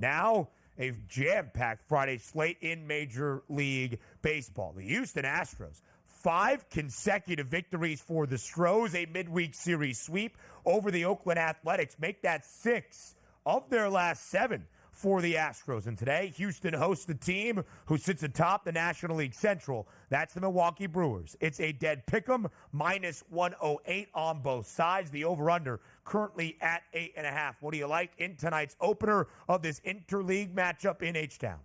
Now, a jam-packed Friday slate in Major League Baseball. The Houston Astros, 5 consecutive victories for the Stros, a midweek series sweep over the Oakland Athletics. Make that 6 of their last 7 for the Astros. And today, Houston hosts the team who sits atop the National League Central. That's the Milwaukee Brewers. It's a dead pick'em, minus 108 on both sides. The over-under currently at 8.5. What do you like in tonight's opener of this interleague matchup in H-Town?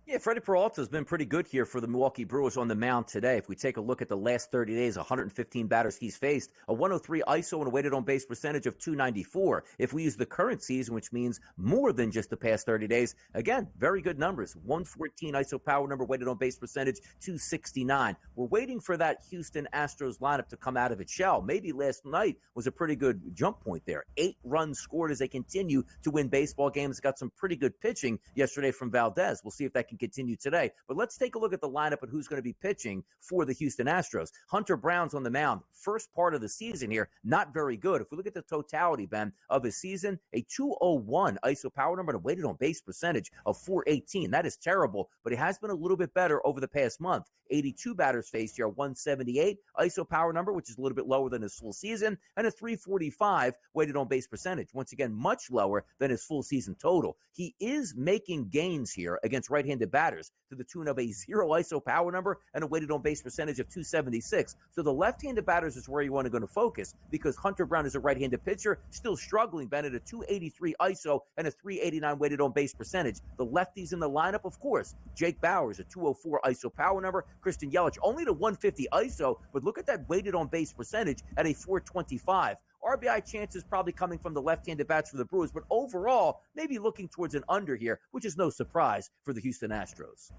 Yeah, Freddy Peralta has been pretty good here for the Milwaukee Brewers on the mound today. If we take a look at the last 30 days, 115 batters he's faced, a 103 ISO and a weighted on base percentage of 294. If we use the current season, which means more than just the past 30 days, again, very good numbers. 114 ISO power number, weighted on base percentage, 269. We're waiting for that Houston Astros lineup to come out of its shell. Maybe last night was a pretty good jump point there. 8 runs scored as they continue to win baseball games. Got some pretty good pitching yesterday from Valdez. We'll see if that can continue today. But let's take a look at the lineup and who's going to be pitching for the Houston Astros. Hunter Brown's on the mound. First part of the season here, not very good. If we look at the totality, Ben, of his season, a 201 ISO power number and a weighted on base percentage of 418. That is terrible, but he has been a little bit better over the past month. 82 batters faced here, 178 ISO power number, which is a little bit lower than his full season, and a 345 weighted on base percentage. Once again, much lower than his full season total. He is making gains here against right-handed batters to the tune of a 0 ISO power number and a weighted on base percentage of 276. So the left-handed batters is where you want to go to focus because Hunter Brown is a right-handed pitcher, still struggling, Ben, at a 283 ISO and a 389 weighted on base percentage. The lefties in the lineup, of course, Jake Bauers, a 204 ISO power number, Christian Yelich, only to 150 ISO, but look at that weighted on base percentage at a 425. RBI chances probably coming from the left-handed bats for the Brewers, but overall, maybe looking towards an under here, which is no surprise for the Houston Astros.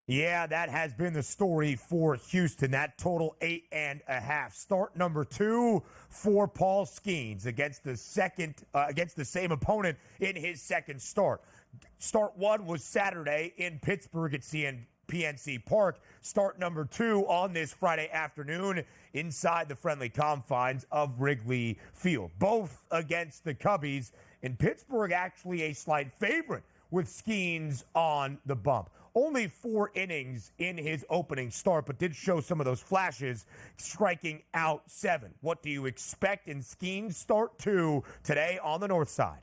Yeah, that has been the story for Houston. That total 8.5. Start number 2 for Paul Skenes against the same opponent in his second start. Start 1 was Saturday in Pittsburgh at PNC Park. Start number 2 on this Friday afternoon inside the friendly confines of Wrigley Field. Both against the Cubbies, and Pittsburgh actually a slight favorite with Skenes on the bump. Only 4 innings in his opening start, but did show some of those flashes, striking out 7. What do you expect in Skenes start 2 today on the north side?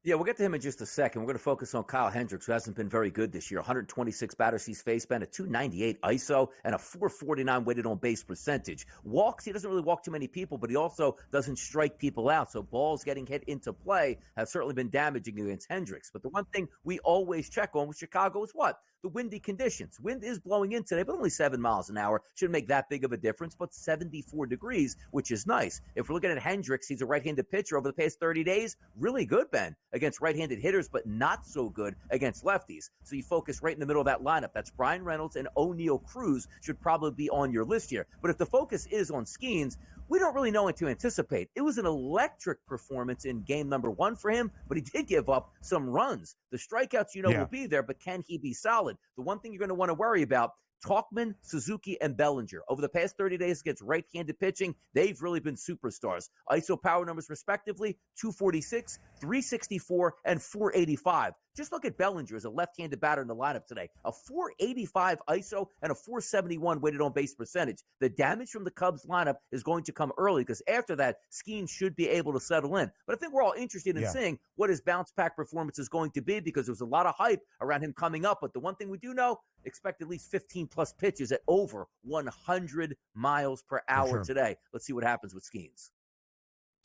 Yeah, we'll get to him in just a second. We're going to focus on Kyle Hendricks, who hasn't been very good this year. 126 batters he's faced, been a 298 ISO and a 449 weighted on base percentage. Walks, he doesn't really walk too many people, but he also doesn't strike people out. So balls getting hit into play have certainly been damaging against Hendricks. But the one thing we always check on with Chicago is what? The windy conditions. Wind is blowing in today, but only 7 miles an hour. Shouldn't make that big of a difference, but 74 degrees, which is nice. If we're looking at Hendricks, he's a right-handed pitcher over the past 30 days. Really good, Ben, against right-handed hitters, but not so good against lefties. So you focus right in the middle of that lineup. That's Brian Reynolds and O'Neal Cruz should probably be on your list here. But if the focus is on Skenes, we don't really know what to anticipate. It was an electric performance in game number 1 for him, but he did give up some runs. The strikeouts, will be there, but can he be solid? The one thing you're going to want to worry about, Tauchman, Suzuki, and Bellinger. Over the past 30 days against right-handed pitching, they've really been superstars. ISO power numbers, respectively, 246, 364, and 485. Just look at Bellinger as a left-handed batter in the lineup today. A 485 ISO and a 471 weighted on base percentage. The damage from the Cubs lineup is going to come early because after that, Skenes should be able to settle in. But I think we're all interested in seeing what his bounce-back performance is going to be because there was a lot of hype around him coming up. But the one thing we do know, expect at least 15-plus pitches at over 100 miles per hour today. Let's see what happens with Skenes.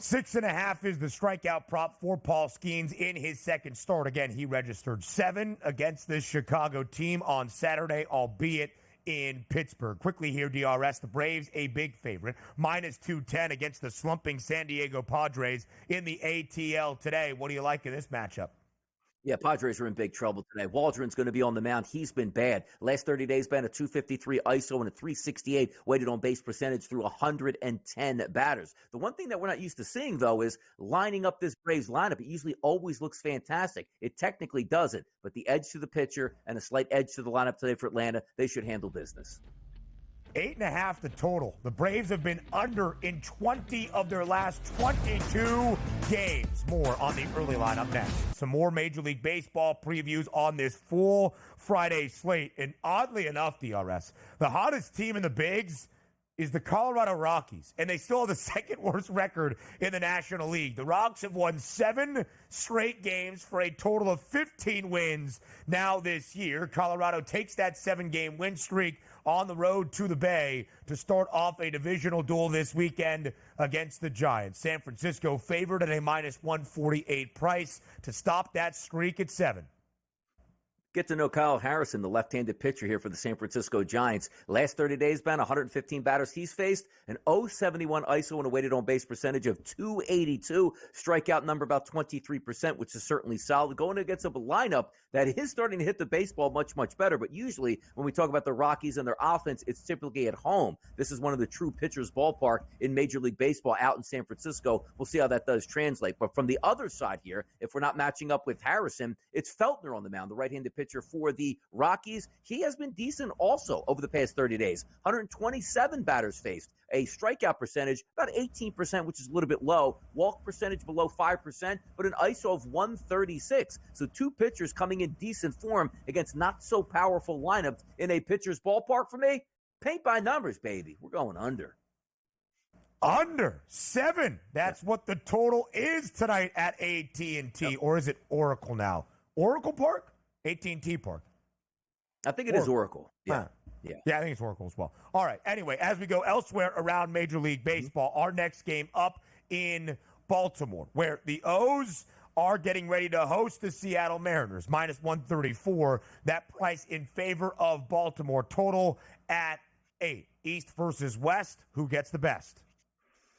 6.5 is the strikeout prop for Paul Skenes in his second start. Again, he registered 7 against this Chicago team on Saturday, albeit in Pittsburgh. Quickly here, DRS, the Braves, a big favorite, minus 210 against the slumping San Diego Padres in the ATL today. What do you like in this matchup? Yeah, Padres are in big trouble today. Waldron's going to be on the mound. He's been bad. Last 30 days, been a 253 ISO and a 368 weighted on base percentage through 110 batters. The one thing that we're not used to seeing, though, is lining up this Braves lineup. It usually always looks fantastic. It technically doesn't, but the edge to the pitcher and a slight edge to the lineup today for Atlanta, they should handle business. 8.5 the total. The Braves have been under in 20 of their last 22 games. More on the early line up next. Some more Major League Baseball previews on this full Friday slate. And oddly enough, DRS, the hottest team in the bigs is the Colorado Rockies, and they still have the second worst record in the National League. The Rocks have won 7 straight games for a total of 15 wins now this year. Colorado takes that 7-game win streak on the road to the Bay to start off a divisional duel this weekend against the Giants. San Francisco favored at a minus 148 price to stop that streak at 7. Get to know Kyle Harrison, the left-handed pitcher here for the San Francisco Giants. Last 30 days, Ben, 115 batters he's faced, an 0.71 ISO and a weighted on-base percentage of 282. Strikeout number about 23%, which is certainly solid. Going against a lineup that is starting to hit the baseball much, much better. But usually when we talk about the Rockies and their offense, it's typically at home. This is one of the true pitchers' ballpark in Major League Baseball out in San Francisco. We'll see how that does translate. But from the other side here, if we're not matching up with Harrison, it's Feltner on the mound, the right-handed pitcher for the Rockies. He has been decent also over the past 30 days. 127 batters faced, a strikeout percentage about 18%, which is a little bit low. Walk percentage below 5%, but an ISO of 136. So two pitchers coming in decent form against not so powerful lineups in a pitcher's ballpark. For me, paint by numbers, baby. We're going under. Under 7. That's what the total is tonight at AT&T. Yep. Or is it Oracle now? Oracle Park? AT&T Park. I think it is Oracle. Yeah. Yeah, I think it's Oracle as well. All right. Anyway, as we go elsewhere around Major League Baseball, our next game up in Baltimore, where the O's are getting ready to host the Seattle Mariners, minus 134. That price in favor of Baltimore. Total at 8. East versus West. Who gets the best?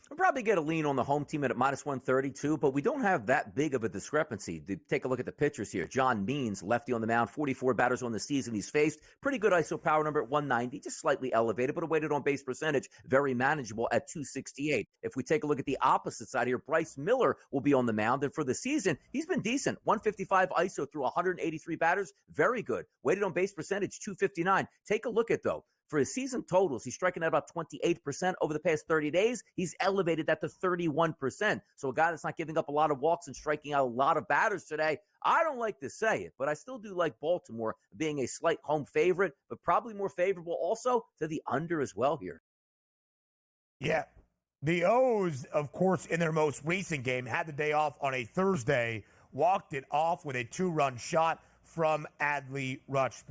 I'll probably get a lean on the home team at minus 132, but we don't have that big of a discrepancy. Take a look at the pitchers here. John Means, lefty on the mound, 44 batters on the season he's faced. Pretty good ISO power number at 190, just slightly elevated, but a weighted on base percentage, very manageable at 268. If we take a look at the opposite side here, Bryce Miller will be on the mound, and for the season, he's been decent. 155 ISO through 183 batters, very good. Weighted on base percentage, 259. Take a look at, though. For his season totals, he's striking out about 28% over the past 30 days. He's elevated that to 31%. So a guy that's not giving up a lot of walks and striking out a lot of batters today, I don't like to say it, but I still do like Baltimore being a slight home favorite, but probably more favorable also to the under as well here. Yeah. The O's, of course, in their most recent game, had the day off on a Thursday, walked it off with a 2-run shot from Adley Rutschman.